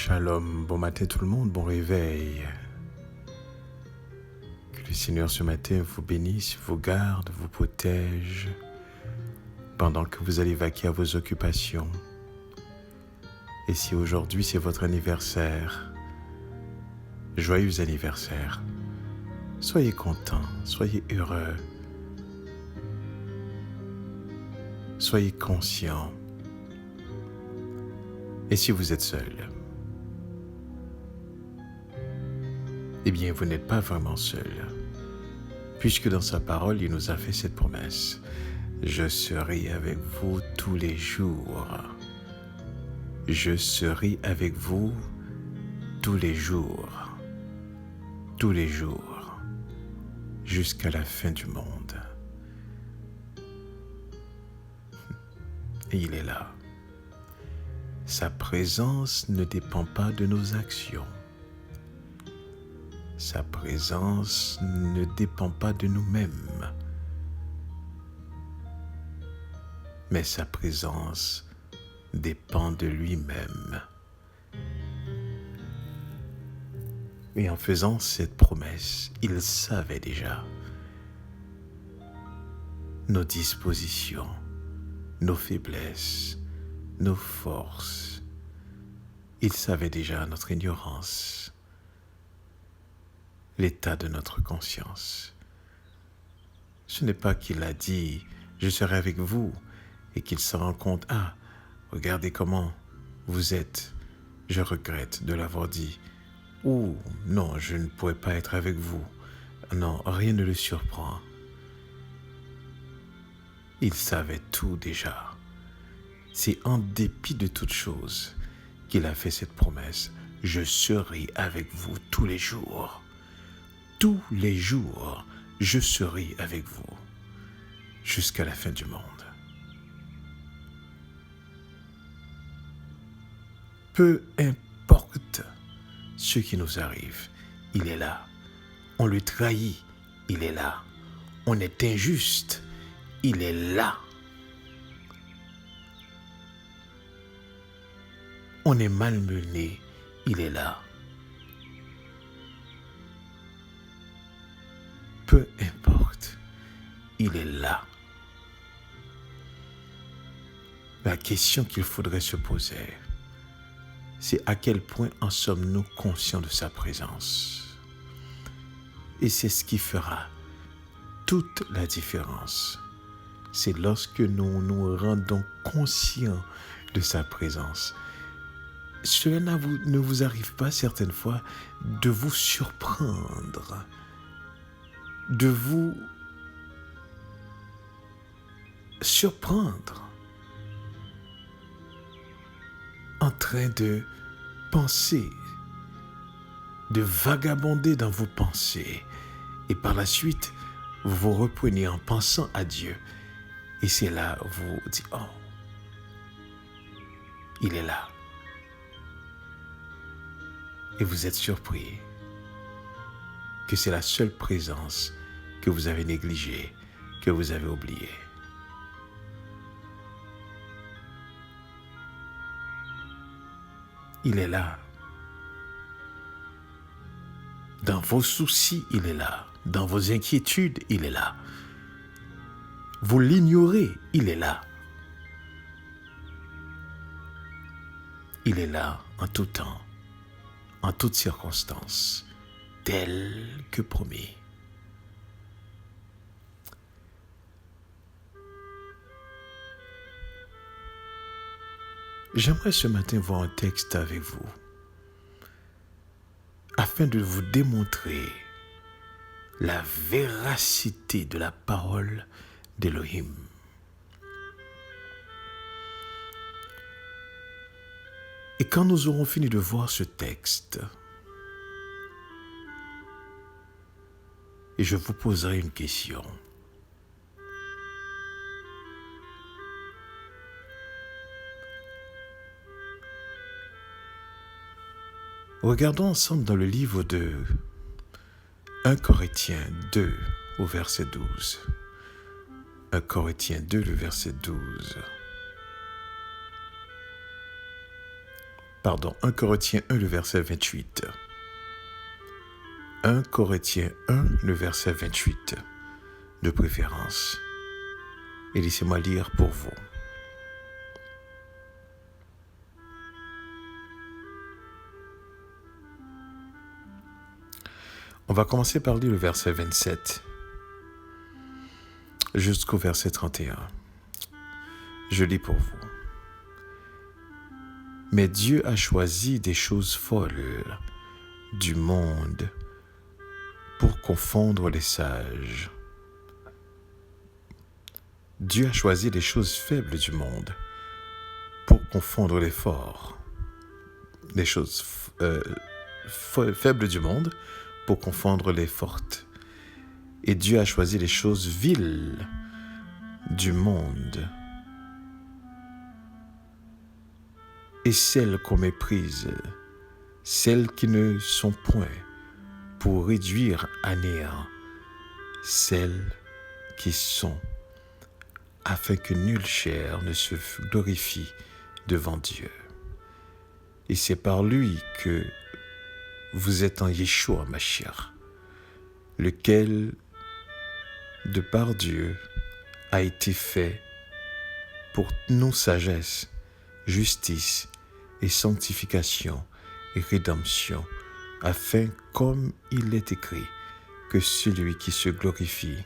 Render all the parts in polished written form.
Shalom, bon matin tout le monde, bon réveil. Que le Seigneur ce matin vous bénisse, vous garde, vous protège pendant que vous allez vaquer à vos occupations. Et si aujourd'hui c'est votre anniversaire, joyeux anniversaire. Soyez contents, soyez heureux, soyez conscients. Et si vous êtes seul, eh bien, vous n'êtes pas vraiment seul, puisque dans sa parole, il nous a fait cette promesse. Je serai avec vous tous les jours. Je serai avec vous tous les jours. Tous les jours. Jusqu'à la fin du monde. Et il est là. Sa présence ne dépend pas de nos actions. Sa présence ne dépend pas de nous-mêmes, mais sa présence dépend de lui-même. Et en faisant cette promesse, il savait déjà nos dispositions, nos faiblesses, nos forces. Il savait déjà notre ignorance, l'état de notre conscience. Ce n'est pas qu'il a dit « je serai avec vous » et qu'il se rend compte « ah, regardez comment vous êtes, je regrette de l'avoir dit » ou « non, je ne pourrais pas être avec vous ». Non, rien ne le surprend. Il savait tout déjà. C'est en dépit de toutes choses qu'il a fait cette promesse « je serai avec vous tous les jours ». Tous les jours, je serai avec vous jusqu'à la fin du monde. Peu importe ce qui nous arrive, il est là. On le trahit, il est là. On est injuste, il est là. On est malmené, il est là. Peu importe, il est là. La question qu'il faudrait se poser, c'est à quel point en sommes-nous conscients de sa présence? Et c'est ce qui fera toute la différence. C'est lorsque nous nous rendons conscients de sa présence. Cela ne vous arrive pas certaines fois de vous surprendre, de vous surprendre en train de penser, de vagabonder dans vos pensées, et par la suite, vous vous reprenez en pensant à Dieu, et c'est là où vous dites, oh, il est là. Et vous êtes surpris que c'est la seule présence que vous avez négligée, que vous avez oubliée. Il est là. Dans vos soucis, il est là. Dans vos inquiétudes, il est là. Vous l'ignorez, il est là. Il est là en tout temps, en toutes circonstances, tel que promis. J'aimerais ce matin voir un texte avec vous, afin de vous démontrer la véracité de la parole d'Élohim. Et quand nous aurons fini de voir ce texte, et je vous poserai une question. Regardons ensemble dans le livre de 1 Corinthiens 2 au verset 12. 1 Corinthiens 2, le verset 12. 1 Corinthiens 1, le verset 28. 1 Corinthiens 1, le verset 28, de préférence. Et laissez-moi lire pour vous. On va commencer par lire le verset 27 jusqu'au verset 31. Je lis pour vous. Mais Dieu a choisi des choses folles du monde pour confondre les sages. Dieu a choisi les choses faibles du monde pour confondre les forts. Les choses faibles du monde pour confondre les fortes. Et Dieu a choisi les choses viles du monde et celles qu'on méprise, celles qui ne sont point, pour réduire à néant celles qui sont, afin que nulle chair ne se glorifie devant Dieu. Et c'est par lui que vous êtes en Yeshua Mashiach, lequel, de par Dieu, a été fait pour nous sagesse, justice et sanctification et rédemption, afin, comme il est écrit, que celui qui se glorifie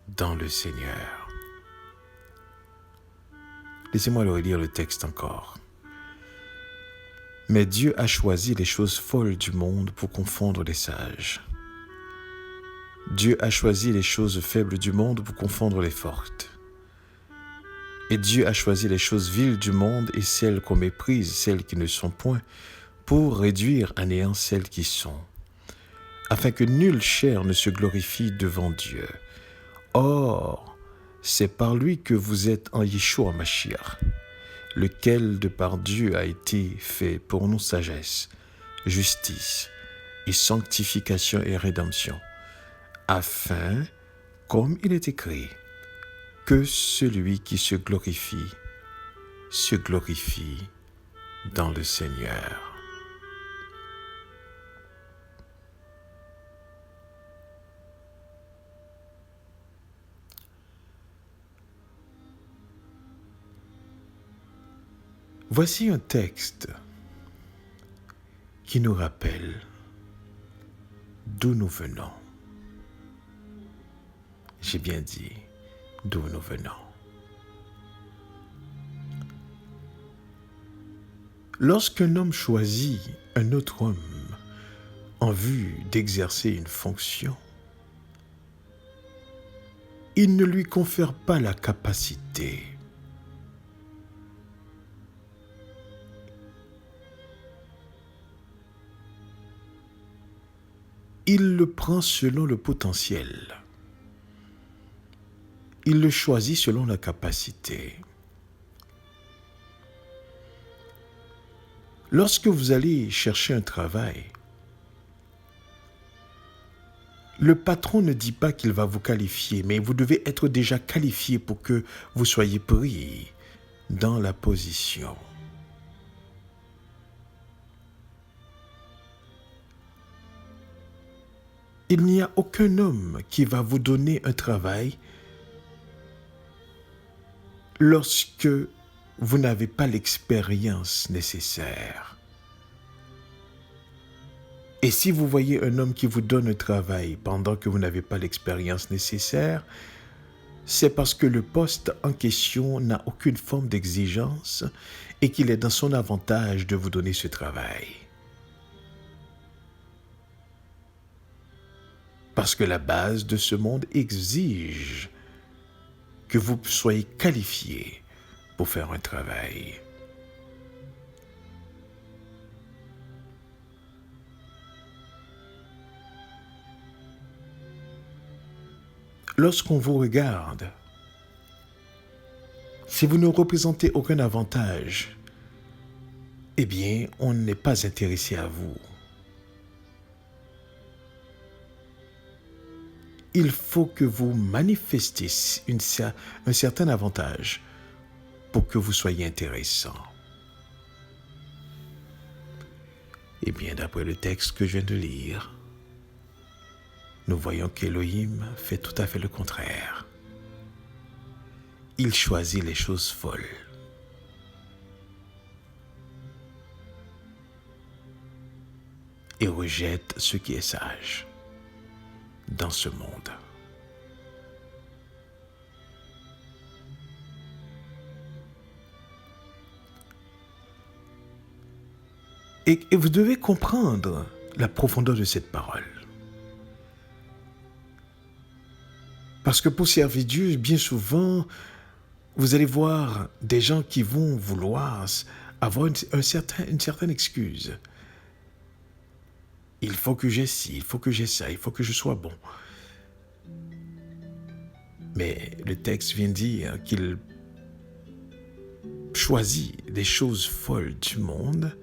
dans le Seigneur. Laissez-moi le relire le texte encore. Mais Dieu a choisi les choses folles du monde pour confondre les sages. Dieu a choisi les choses faibles du monde pour confondre les fortes. Et Dieu a choisi les choses viles du monde et celles qu'on méprise, celles qui ne sont point, pour réduire à néant celles qui sont, afin que nulle chair ne se glorifie devant Dieu. Or, c'est par lui que vous êtes en Yeshua Mashiach, lequel de par Dieu a été fait pour nous sagesse, justice et sanctification et rédemption, afin, comme il est écrit, que celui qui se glorifie dans le Seigneur. Voici un texte qui nous rappelle d'où nous venons. J'ai bien dit d'où nous venons. Lorsqu'un homme choisit un autre homme en vue d'exercer une fonction, il ne lui confère pas la capacité. Il le prend selon le potentiel. Il le choisit selon la capacité. Lorsque vous allez chercher un travail, le patron ne dit pas qu'il va vous qualifier, mais vous devez être déjà qualifié pour que vous soyez pris dans la position. Il n'y a aucun homme qui va vous donner un travail lorsque vous n'avez pas l'expérience nécessaire. Et si vous voyez un homme qui vous donne un travail pendant que vous n'avez pas l'expérience nécessaire, c'est parce que le poste en question n'a aucune forme d'exigence et qu'il est dans son avantage de vous donner ce travail. Parce que la base de ce monde exige que vous soyez qualifié pour faire un travail. Lorsqu'on vous regarde, si vous ne représentez aucun avantage, eh bien, on n'est pas intéressé à vous. Il faut que vous manifestiez un certain avantage pour que vous soyez intéressant. Eh bien, d'après le texte que je viens de lire, nous voyons qu'Élohim fait tout à fait le contraire. Il choisit les choses folles. Et rejette ce qui est sage dans ce monde. Et vous devez comprendre la profondeur de cette parole. Parce que pour servir Dieu, bien souvent, vous allez voir des gens qui vont vouloir avoir une certaine excuse. Il faut que j'ai ci, il faut que j'ai ça, il faut que je sois bon. Mais le texte vient dire qu'il choisit des choses folles du monde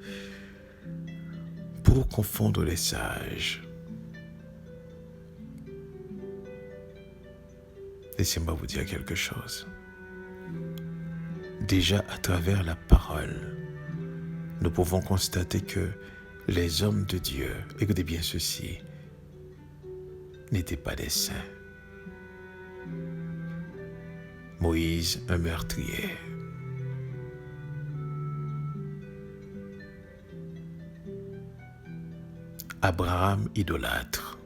pour confondre les sages. Laissez-moi vous dire quelque chose. Déjà à travers la parole, nous pouvons constater que les hommes de Dieu, écoutez bien ceci, n'étaient pas des saints. Moïse, un meurtrier. Abraham, idolâtre.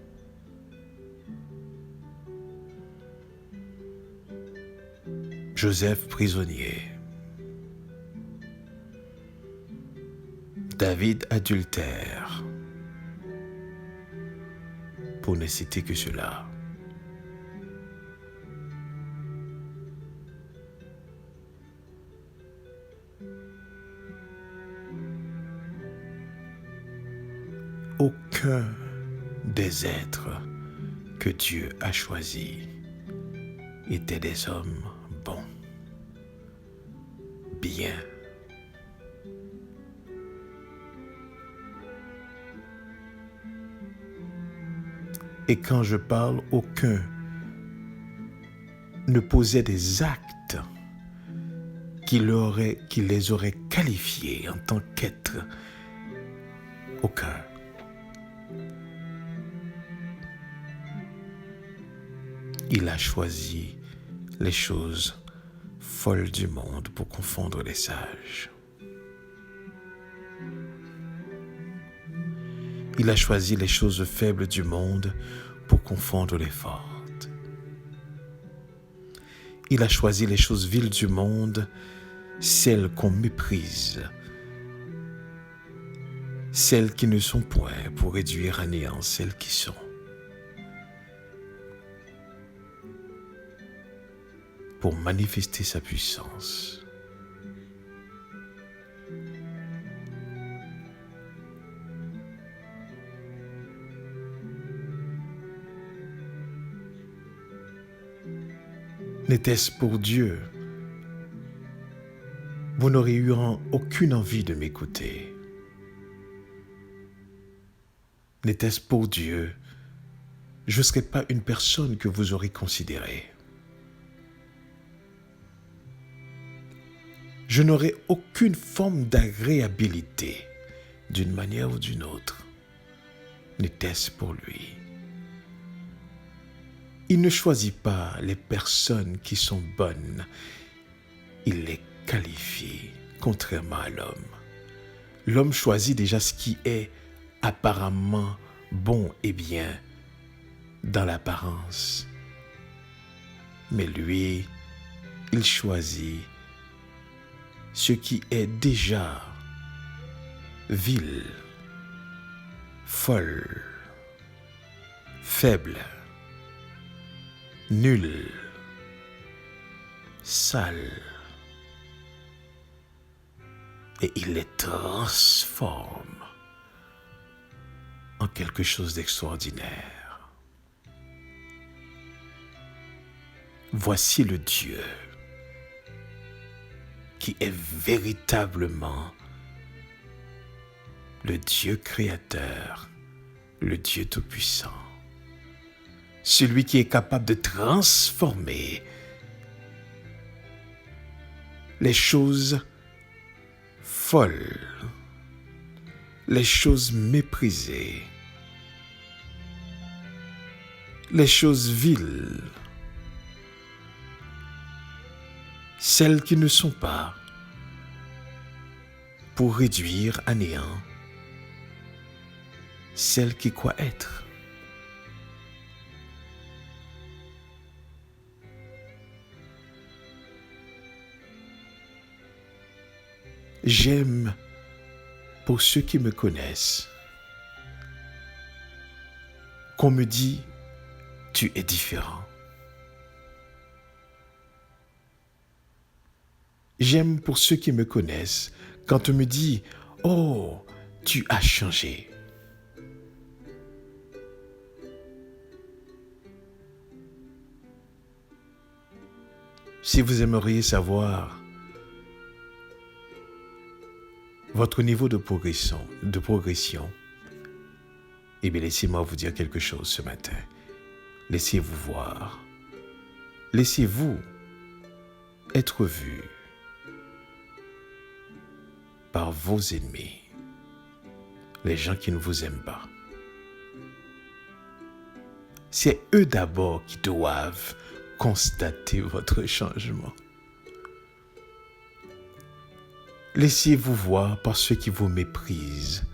Joseph, prisonnier. David, adultère. Pour ne citer que cela. Aucun des êtres que Dieu a choisis étaient des hommes bons, bien. Et quand je parle aucun ne posait des actes qui les auraient qualifiés en tant qu'êtres, aucun. Il a choisi les choses folles du monde pour confondre les sages. Il a choisi les choses faibles du monde pour confondre les fortes. Il a choisi les choses viles du monde, celles qu'on méprise, celles qui ne sont point, pour réduire à néant celles qui sont. Pour manifester sa puissance. N'était-ce pour Dieu, vous n'auriez eu aucune envie de m'écouter. N'était-ce pour Dieu, je ne serais pas une personne que vous aurez considérée. Je n'aurais aucune forme d'agréabilité, d'une manière ou d'une autre. N'était-ce pour lui. Il ne choisit pas les personnes qui sont bonnes. Il les qualifie, contrairement à l'homme. L'homme choisit déjà ce qui est apparemment bon et bien dans l'apparence. Mais lui, il choisit ce qui est déjà vil, folle, faible, nul, sale. Et il les transforme en quelque chose d'extraordinaire. Voici le Dieu qui est véritablement le Dieu créateur, le Dieu tout-puissant. Celui qui est capable de transformer les choses folles, les choses méprisées, les choses viles, celles qui ne sont pas, pour réduire à néant celles qui croient être. J'aime pour ceux qui me connaissent qu'on me dit tu es différent. J'aime pour ceux qui me connaissent quand on me dit oh, tu as changé. Si vous aimeriez savoir votre niveau de progression, eh bien laissez-moi vous dire quelque chose ce matin. Laissez-vous voir. Laissez-vous être vu par vos ennemis, les gens qui ne vous aiment pas. C'est eux d'abord qui doivent constater votre changement. Laissez-vous voir par ceux qui vous méprisent.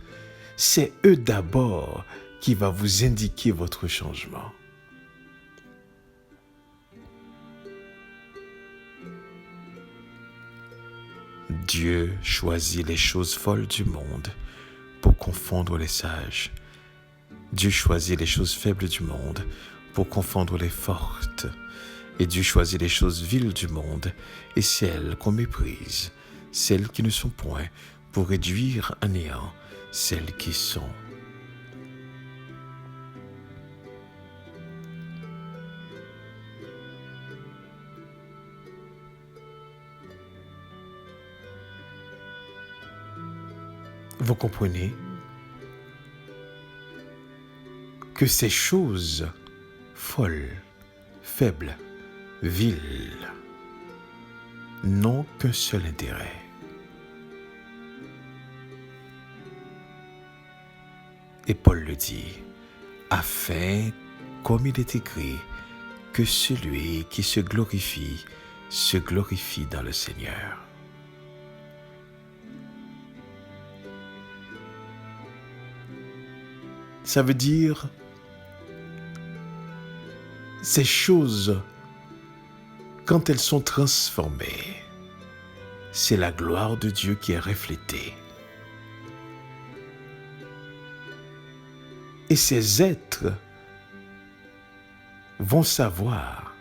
C'est eux d'abord qui vont vous indiquer votre changement. Dieu choisit les choses folles du monde pour confondre les sages. Dieu choisit les choses faibles du monde pour confondre les fortes. Et Dieu choisit les choses viles du monde et celles qu'on méprise, celles qui ne sont point, pour réduire à néant celles qui sont. Vous comprenez que ces choses folles, faibles, viles, n'ont qu'un seul intérêt. Et Paul le dit, afin, comme il est écrit, que celui qui se glorifie dans le Seigneur. Ça veut dire, ces choses, quand elles sont transformées, c'est la gloire de Dieu qui est reflétée. Et ces êtres vont savoir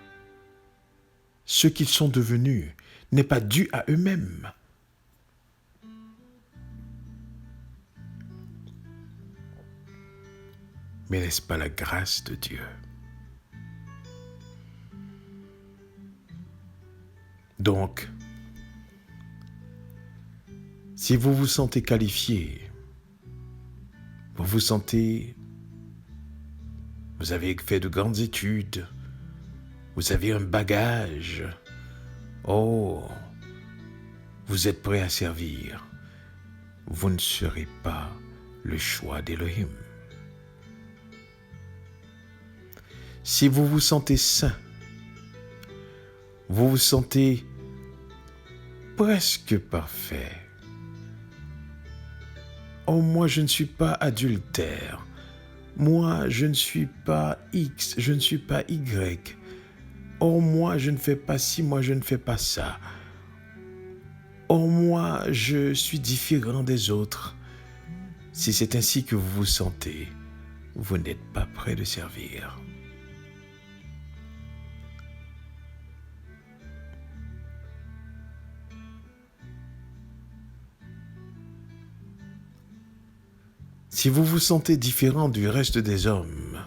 ce qu'ils sont devenus n'est pas dû à eux-mêmes. Mais n'est-ce pas la grâce de Dieu? Donc, si vous vous sentez qualifié, vous avez fait de grandes études, vous avez un bagage, oh, vous êtes prêt à servir, vous ne serez pas le choix d'Élohim. Si vous vous sentez saint, vous vous sentez presque parfait. Oh, moi je ne suis pas adultère. Moi je ne suis pas X, je ne suis pas Y. Oh, moi je ne fais pas ci, moi je ne fais pas ça. Oh, moi je suis différent des autres. Si c'est ainsi que vous vous sentez, vous n'êtes pas prêt de servir. Si vous vous sentez différent du reste des hommes,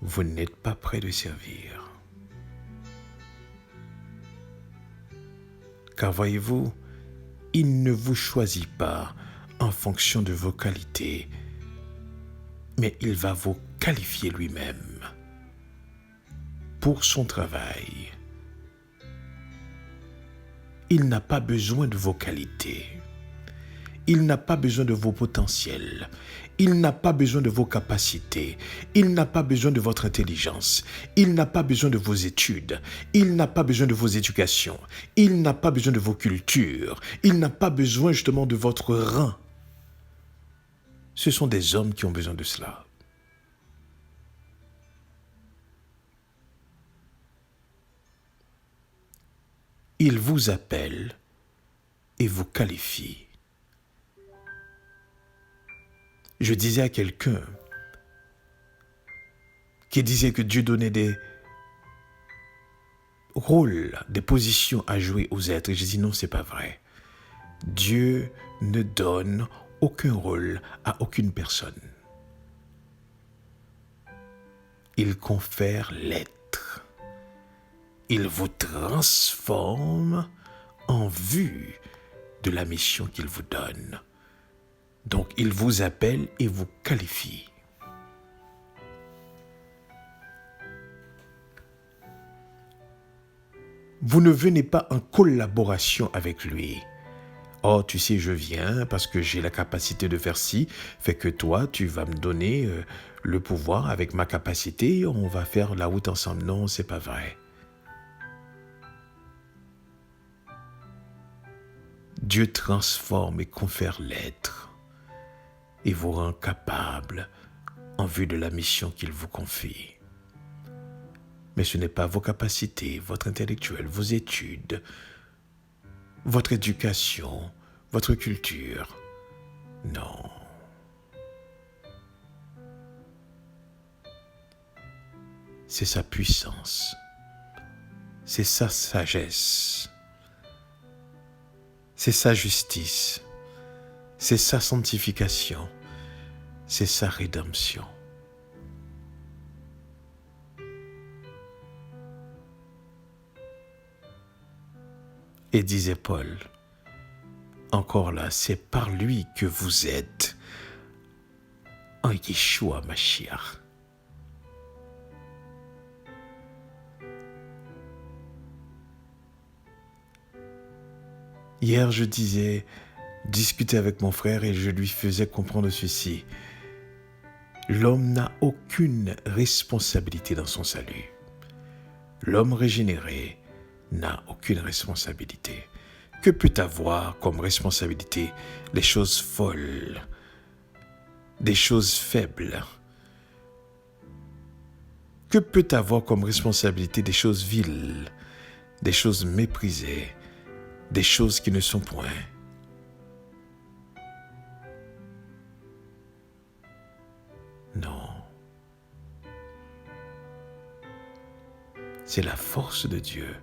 vous n'êtes pas prêt de servir. Car voyez-vous, il ne vous choisit pas en fonction de vos qualités, mais il va vous qualifier lui-même pour son travail. Il n'a pas besoin de vos qualités. Il n'a pas besoin de vos potentiels. Il n'a pas besoin de vos capacités. Il n'a pas besoin de votre intelligence. Il n'a pas besoin de vos études. Il n'a pas besoin de vos éducations. Il n'a pas besoin de vos cultures. Il n'a pas besoin justement de votre rang. Ce sont des hommes qui ont besoin de cela. Il vous appelle et vous qualifie. Je disais à quelqu'un qui disait que Dieu donnait des rôles, des positions à jouer aux êtres. Et je dis non, c'est pas vrai. Dieu ne donne aucun rôle à aucune personne. Il confère l'être. Il vous transforme en vue de la mission qu'il vous donne. Donc, il vous appelle et vous qualifie. Vous ne venez pas en collaboration avec lui. Oh, tu sais, je viens parce que j'ai la capacité de faire ci, fait que toi, tu vas me donner le pouvoir avec ma capacité, on va faire la route ensemble. Non, c'est pas vrai. Dieu transforme et confère l'être et vous rend capable en vue de la mission qu'il vous confie. Mais ce n'est pas vos capacités, votre intellectuel, vos études, votre éducation, votre culture. Non. C'est sa puissance. C'est sa sagesse. C'est sa justice. C'est sa sanctification. C'est sa rédemption. Et disait Paul, encore là, c'est par lui que vous êtes en Yeshua Mashiach. Hier, je discutais avec mon frère et je lui faisais comprendre ceci. L'homme n'a aucune responsabilité dans son salut. L'homme régénéré n'a aucune responsabilité. Que peut avoir comme responsabilité les choses folles, des choses faibles? Que peut avoir comme responsabilité des choses viles, des choses méprisées, des choses qui ne sont point? Non. C'est la force de Dieu,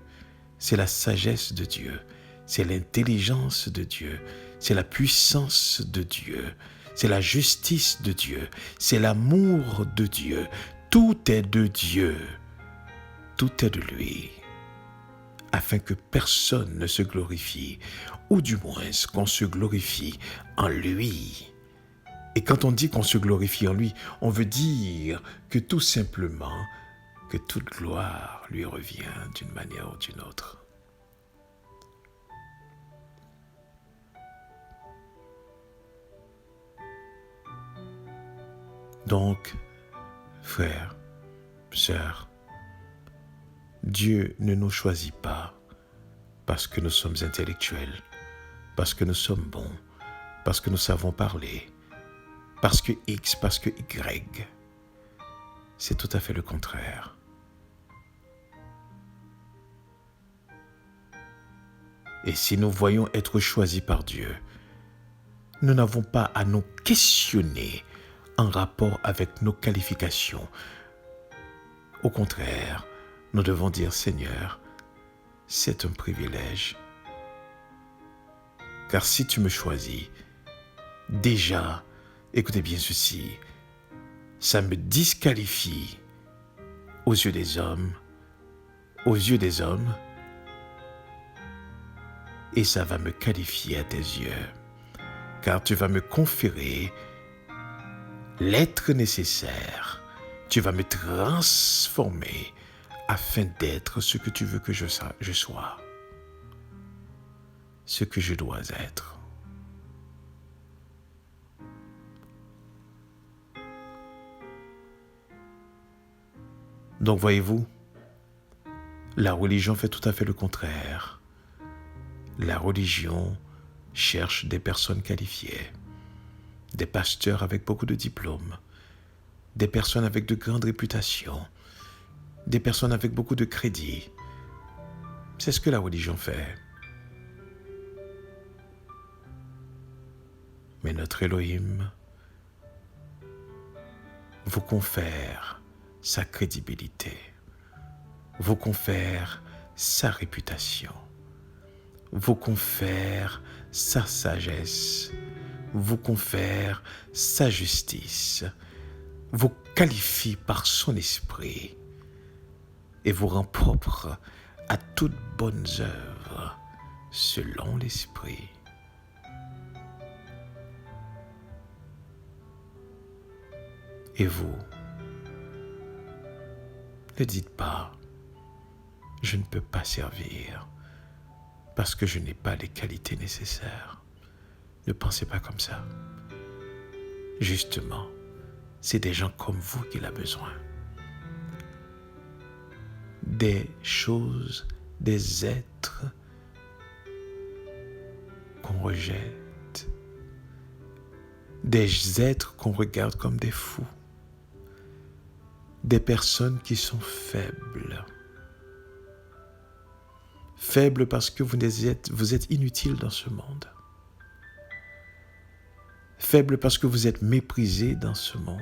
c'est la sagesse de Dieu, c'est l'intelligence de Dieu, c'est la puissance de Dieu, c'est la justice de Dieu, c'est l'amour de Dieu. Tout est de Dieu, tout est de lui, afin que personne ne se glorifie, ou du moins qu'on se glorifie en lui. Et quand on dit qu'on se glorifie en lui, on veut dire que tout simplement, que toute gloire lui revient d'une manière ou d'une autre. Donc, frères, sœurs, Dieu ne nous choisit pas parce que nous sommes intellectuels, parce que nous sommes bons, parce que nous savons parler, parce que X, parce que Y. C'est tout à fait le contraire. Et si nous voyons être choisis par Dieu, nous n'avons pas à nous questionner en rapport avec nos qualifications. Au contraire, nous devons dire, Seigneur, c'est un privilège. Car si tu me choisis, déjà, écoutez bien ceci, ça me disqualifie aux yeux des hommes, et ça va me qualifier à tes yeux, car tu vas me conférer l'être nécessaire, tu vas me transformer afin d'être ce que tu veux que je sois, ce que je dois être. Donc voyez-vous, la religion fait tout à fait le contraire. La religion cherche des personnes qualifiées, des pasteurs avec beaucoup de diplômes, des personnes avec de grandes réputations, des personnes avec beaucoup de crédit. C'est ce que la religion fait. Mais notre Elohim vous confère sa crédibilité, vous confère sa réputation, vous confère sa sagesse, vous confère sa justice, vous qualifie par son esprit et vous rend propre à toutes bonnes œuvres selon l'esprit. Et vous, ne dites pas, je ne peux pas servir parce que je n'ai pas les qualités nécessaires. Ne pensez pas comme ça. Justement, c'est des gens comme vous qu'il a besoin. Des choses, des êtres qu'on rejette, des êtres qu'on regarde comme des fous, des personnes qui sont faibles. Faibles parce que vous êtes inutiles dans ce monde. Faibles parce que vous êtes méprisés dans ce monde.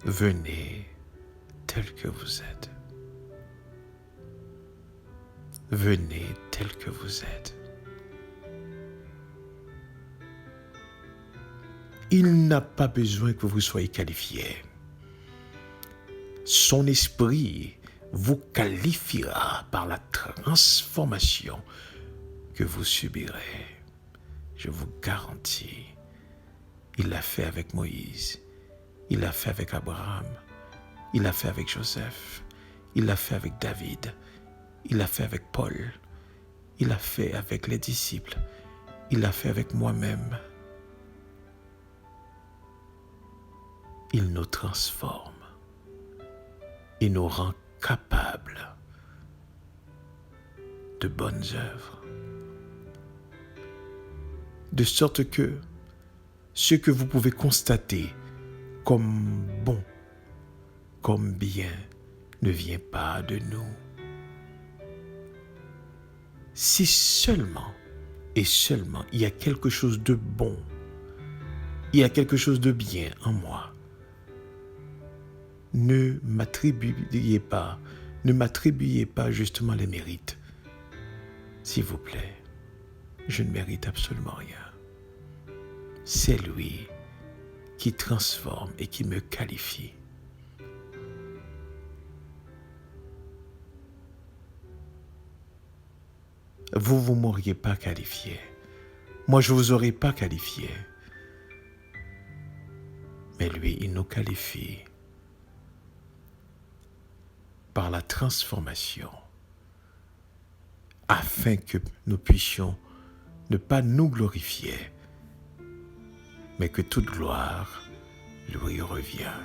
Venez tel que vous êtes. Venez tel que vous êtes. Il n'a pas besoin que vous soyez qualifié. Son esprit vous qualifiera par la transformation que vous subirez. Je vous garantis, il l'a fait avec Moïse, il l'a fait avec Abraham, il l'a fait avec Joseph, il l'a fait avec David, il l'a fait avec Paul, il l'a fait avec les disciples, il l'a fait avec moi-même. Il nous transforme. Il nous rend capables de bonnes œuvres. De sorte que ce que vous pouvez constater comme bon, comme bien, ne vient pas de nous. Si seulement et seulement il y a quelque chose de bon, il y a quelque chose de bien en moi, ne m'attribuez pas justement les mérites. S'il vous plaît, je ne mérite absolument rien. C'est lui qui transforme et qui me qualifie. Vous m'auriez pas qualifié. Moi, je vous aurais pas qualifié. Mais lui, il nous qualifie par la transformation, afin que nous puissions ne pas nous glorifier, mais que toute gloire lui revient.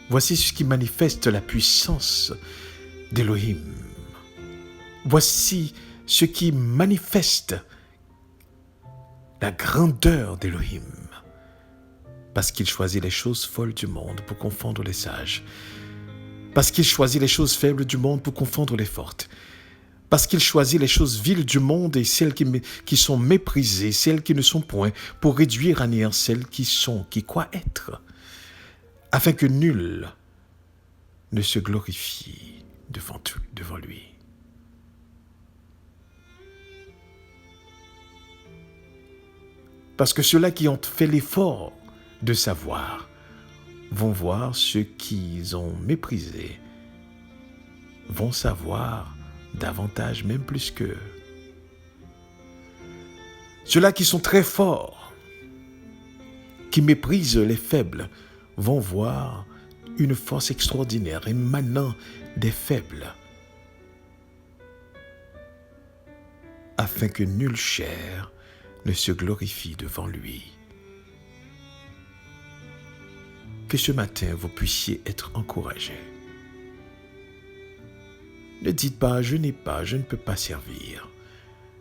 Voici ce qui manifeste la puissance d'Elohim. Voici ce qui manifeste la grandeur d'Elohim. Parce qu'il choisit les choses folles du monde pour confondre les sages. Parce qu'il choisit les choses faibles du monde pour confondre les fortes. Parce qu'il choisit les choses viles du monde et celles qui sont méprisées, celles qui ne sont point, pour réduire à néant celles qui croient être, afin que nul ne se glorifie devant lui. Parce que ceux-là qui ont fait l'effort de savoir vont voir ceux qu'ils ont méprisés, vont savoir davantage, même plus qu'eux. Ceux-là qui sont très forts, qui méprisent les faibles, vont voir une force extraordinaire émanant des faibles. afin que nulle chair ne se glorifie devant lui. Que ce matin, vous puissiez être encouragés. Ne dites pas, je n'ai pas, je ne peux pas servir.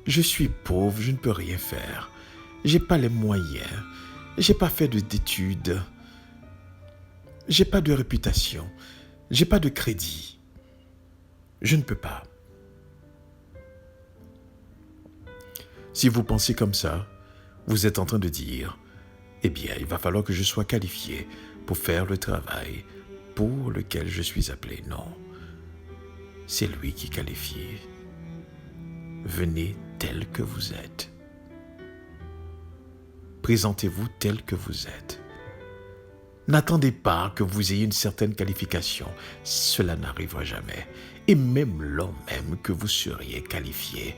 Je suis pauvre, je ne peux rien faire. J'ai pas les moyens. J'ai pas fait d'études. J'ai pas de réputation. J'ai pas de crédit. Je ne peux pas. Si vous pensez comme ça, vous êtes en train de dire, eh bien, il va falloir que je sois qualifié pour faire le travail pour lequel je suis appelé. Non, c'est lui qui qualifie. Venez tel que vous êtes. Présentez-vous tel que vous êtes. N'attendez pas que vous ayez une certaine qualification. Cela n'arrivera jamais. Et même lors même que vous seriez qualifié,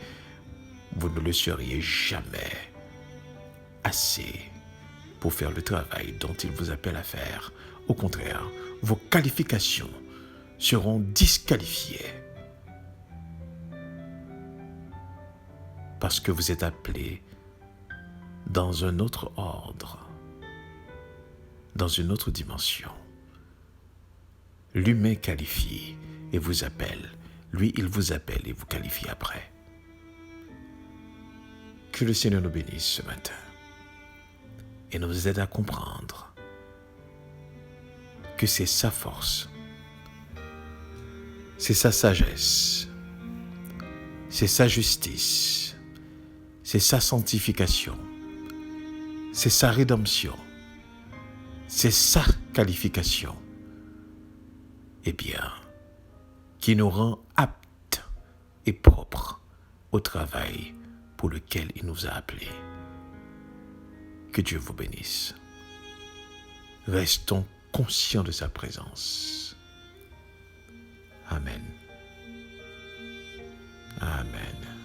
vous ne le seriez jamais assez pour faire le travail dont il vous appelle à faire. Au contraire, vos qualifications seront disqualifiées parce que vous êtes appelé dans un autre ordre, dans une autre dimension. L'humain qualifie et vous appelle. Lui, il vous appelle et vous qualifie après. Que le Seigneur nous bénisse ce matin et nous aide à comprendre que c'est sa force, c'est sa sagesse, c'est sa justice, c'est sa sanctification, c'est sa rédemption, c'est sa qualification, eh bien, qui nous rend aptes et propres au travail pour lequel il nous a appelés. Que Dieu vous bénisse. Restons conscients de sa présence. Amen. Amen.